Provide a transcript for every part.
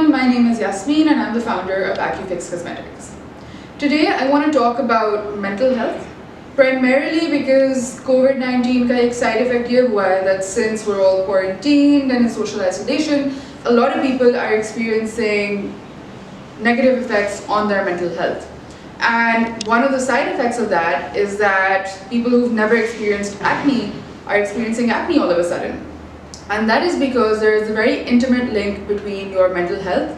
everyone, my name is Yasmin and I'm the founder of AcuFix Cosmetics. Today I want to talk about mental health, primarily because COVID-19 का एक side effect ये हुआ है that since we're all quarantined and in social isolation, a lot of people are experiencing negative effects on their mental health. And one of the side effects of that is that people who've never experienced acne are experiencing acne all of a sudden. And that is because there is a very intimate link between your mental health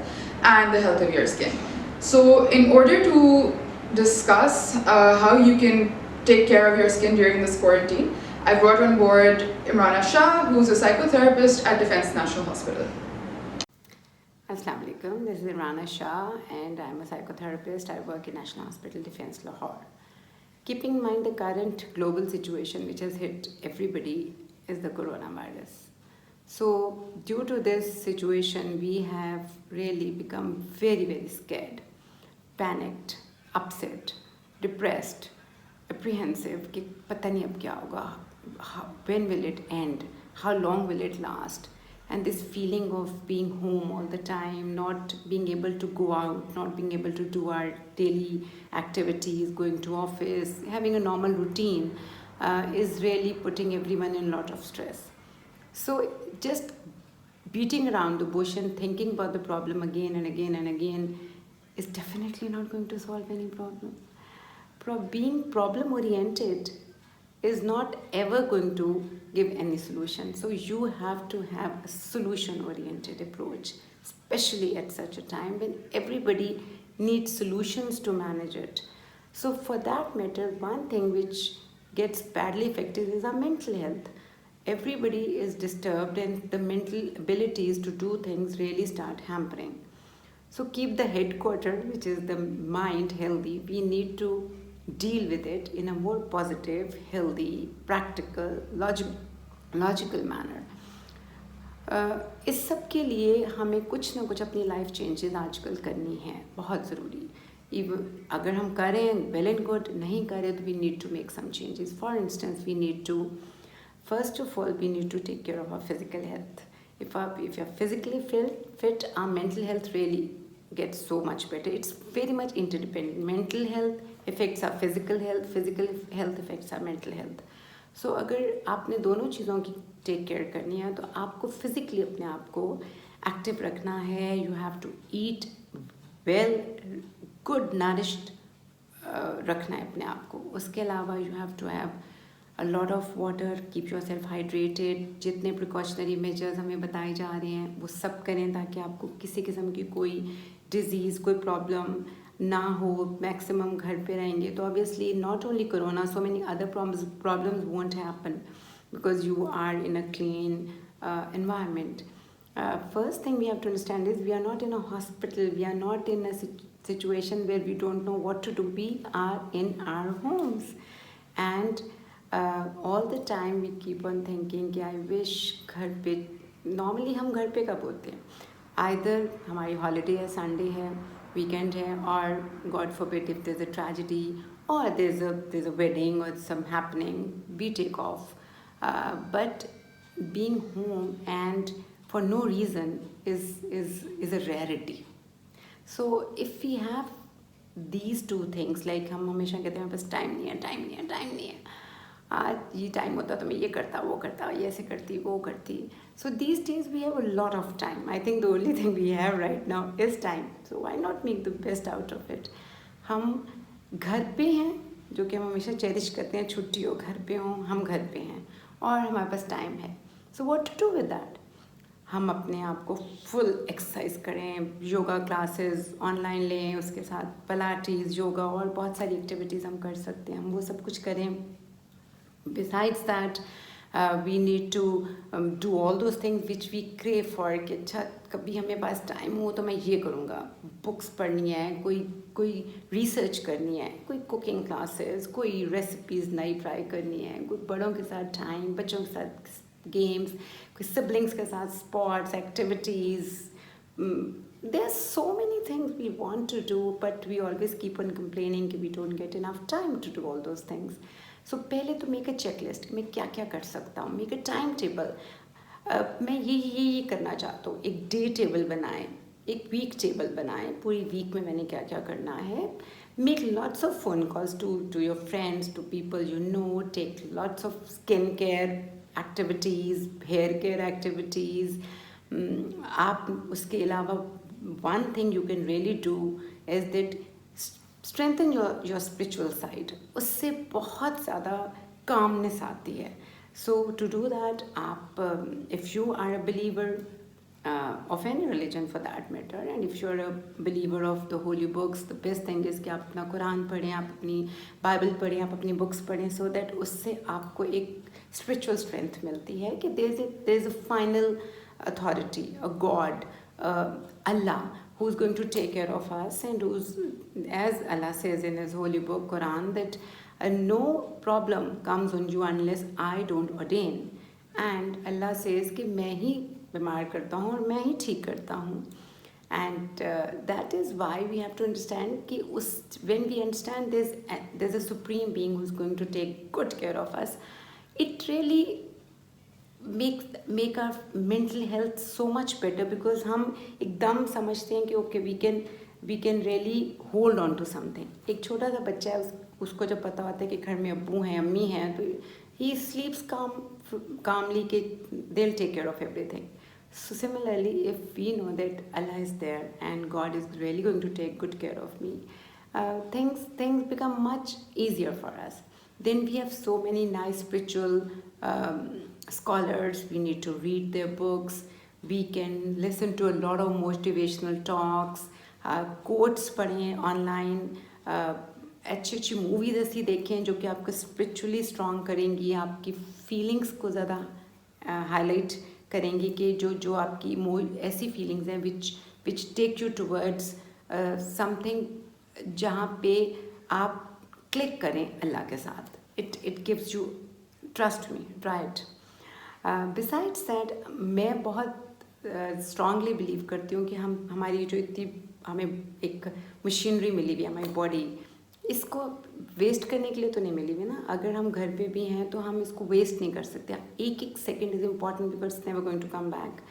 and the health of your skin. So in order to discuss how you can take care of your skin during this quarantine, I brought on board Imrana Shah, who's a psychotherapist at Defense National Hospital. Assalamu alaikum, this is Imrana Shah and I'm a psychotherapist. I work in National Hospital Defense Lahore. Keeping in mind the current global situation which has hit everybody is the coronavirus. So due to this situation, we have really become very, very scared, panicked, upset, depressed, apprehensive कि पता नहीं अब क्या होगा, when will it end, how long will it last, and this feeling of being home all the time, not being able to go out, not being able to do our daily activities, going to office, having a normal routine is really putting everyone in a lot of stress. So just beating around the bush and thinking about the problem again and again and again is definitely not going to solve any problem. Being problem oriented is not ever going to give any solution. So you have to have a solution oriented approach, especially at such a time when everybody needs solutions to manage it. So for that matter, one thing which gets badly affected is our mental health. Everybody is disturbed and the mental abilities to do things really start hampering. So keep the headquarter, which is the mind, healthy. We need to deal with it in a more positive, healthy, practical, logical manner. इस सब के लिए हमें कुछ ना कुछ अपनी life changes आजकल करनी है, बहुत ज़रूरी. अगर हम करें well and good, नहीं करें तो we need to make some changes. For instance, we need to first of all, we need to take care of our physical health. If you're physically fit, our mental health really gets so much better. It's very much interdependent. Mental health affects our physical health affects our mental health. So अगर आपने दोनों चीज़ों की take care करनी है तो आपको physically अपने आप को एक्टिव रखना है. You have to eat well, good nourished रखना है अपने आप को. उसके अलावा you have to have a lot of water, keep yourself hydrated. जितने precautionary measures हमें बताए जा रहे हैं वो सब करें ताकि आपको किसी किस्म की कोई disease, कोई problem ना हो. Maximum घर पे रहेंगे तो obviously not only corona, so many other problems won't happen because you are in a clean environment. First thing we have to understand is we are not in a hospital, we are not in a situation where we don't know what to do. We are in our homes and all the time we keep on thinking कि I wish घर पे normally हम घर पे कब होते हैं, either हमारी holiday है, Sunday है, weekend है, or God forbid if there's a tragedy or there's a wedding or some happening, we take off. But being home and for no reason is a rarity. So if we have these two things, like हम हमेशा कहते हैं बस time नहीं है, आज ये time होता तो मैं ये करता वो करता ये ऐसे करती वो करती. So these days we have a lot of time. I think the only thing we have right now is time. So why not make the best out of it? हम घर पे हैं, जो कि हम हमेशा चेरिश करते हैं, छुट्टी हो घर पे हो, हम घर पे हैं और हमारे पास टाइम है. So what to do with that? हम अपने आप को फुल एक्सरसाइज करें, योगा क्लासेस ऑनलाइन लें, उसके साथ पिलाटेस, योगा और बहुत सारी एक्टिविटीज़ हम कर सकते हैं. हम वो सब कुछ करें. Besides that, we need to do all those things which we crave for. कि अच्छा कभी हमें पास टाइम हो तो मैं ये करूँगा, बुक्स पढ़नी है, कोई रिसर्च करनी है, कोई कुकिंग क्लासेस, कोई रेसिपीज़ नई ट्राई करनी है, कोई बड़ों के साथ टाइम, बच्चों के साथ गेम्स, कोई सिबलिंग्स के साथ sports activities. There are so many things we want to do, but we always keep on complaining that we don't get enough time to do all those things. So पहले तो make a checklist, मैं क्या क्या कर सकता हूँ, make a time table. मैं ये करना चाहता हूँ, एक डे टेबल बनाएं, एक वीक टेबल बनाएं, पूरी वीक में मैंने क्या क्या करना है. Make lots of phone calls to your friends, to people you know. Take lots of skincare activities, hair care activities. आप उसके अलावा one thing you can really do is that strengthen your spiritual side. उससे बहुत ज़्यादा calmness आती है. So to do that, आप if you are a believer of any religion for that matter, and if you're a believer of the holy books, the best thing is कि आप अपना कुरान पढ़ें, आप अपनी बाइबल पढ़ें, आप अपनी बुक्स पढ़ें, so that उससे आपको एक spiritual strength मिलती है कि there is a final authority, a God, Allah, who's going to take care of us, and who's, as Allah says in his holy book Quran, that no problem comes on you unless I don't ordain. And Allah says कि मैं ही बीमार करता हूँ और मैं ही ठीक करता हूँ. And that is why we have to understand कि when we understand there's a supreme being who's going to take good care of us, it really make our mental health so much better, because हम एकदम समझते हैं कि okay, we can really hold on to something. एक छोटा सा बच्चा है, उसको जब पता होता है कि घर में अब्बू हैं, अम्मी हैं, तो he sleeps calmly कि they'll take care of everything. So similarly, if we know that Allah is there and God is really going to take good care of me, things become much easier for us. Then we have so many nice spiritual scholars. We need to read their books. We can listen to a lot of motivational talks, quotes पढ़ें online, अच्छी movies ऐसी देखें जो कि आपको spiritually strong करेंगी, आपकी feelings को ज़्यादा हाईलाइट करेंगी कि जो आपकी ऐसी फीलिंग्स हैं which take you towards something जहाँ पे आप क्लिक करें अल्लाह के साथ. It gives you, trust me, right. Besides that मैं बहुत स्ट्रांगली बिलीव करती हूँ कि हमारी जो इतनी हमें एक मशीनरी मिली हुई है, हमारी बॉडी, इसको वेस्ट करने के लिए तो नहीं मिली हुई ना. अगर हम घर पे भी हैं तो हम इसको वेस्ट नहीं कर सकते. एक second is important because it's never going to come back.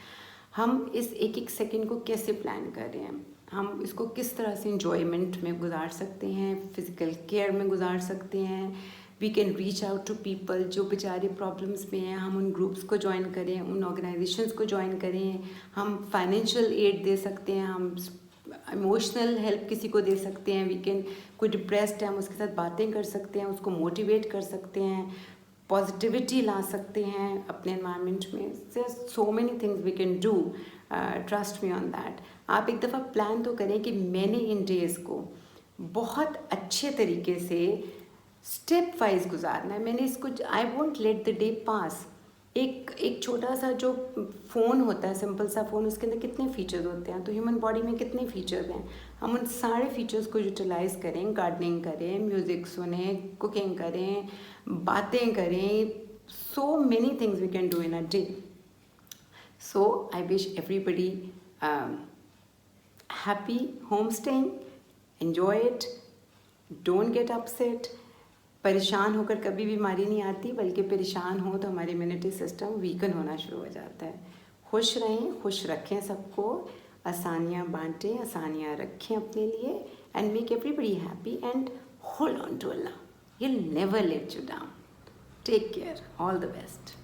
हम इस एक सेकंड को कैसे प्लान कर रहे हैं, हम इसको किस तरह से इंजॉयमेंट में गुजार सकते हैं, फिज़िकल केयर में गुजार सकते हैं. We can reach out to people जो बेचारे प्रॉब्लम्स में हैं. हम उन ग्रुप्स को ज्वाइन करें, उन ऑर्गेनाइजेशंस को ज्वाइन करें. हम फाइनेंशियल एड दे सकते हैं, हम इमोशनल हेल्प किसी को दे सकते हैं. वी कैन, कोई डिप्रेस्ड है हम उसके साथ बातें कर सकते हैं, उसको मोटिवेट कर सकते हैं, पॉजिटिविटी ला सकते हैं अपने एनवायरनमेंट में. So many things we can do. Trust me on that. आप एक दफ़ा प्लान तो करें कि मैंने इन डेज़ को बहुत अच्छे तरीके से स्टेप वाइज गुजारना है. मैंने इसको, I won't let the day pass. एक छोटा सा जो फ़ोन होता है, सिंपल सा फ़ोन, उसके अंदर कितने फ़ीचर्स होते हैं, तो ह्यूमन बॉडी में कितने फ़ीचर्स हैं. हम उन सारे फ़ीचर्स को यूटिलाइज़ करें, गार्डनिंग करें, म्यूज़िक सुने, कुकिंग करें, बातें करें. So many things we can do in a day. So I wish everybody happy home staying. Enjoy it, don't get upset. परेशान होकर कभी बीमारी नहीं आती, बल्कि परेशान हो तो हमारी इम्यूनिटी सिस्टम वीकन होना शुरू हो जाता है. खुश रहें, खुश रखें सबको, आसानियाँ बांटें, आसानियाँ रखें अपने लिए, and make everybody happy and hold on to अल्लाह. He'll never let you down. Take care. All the best.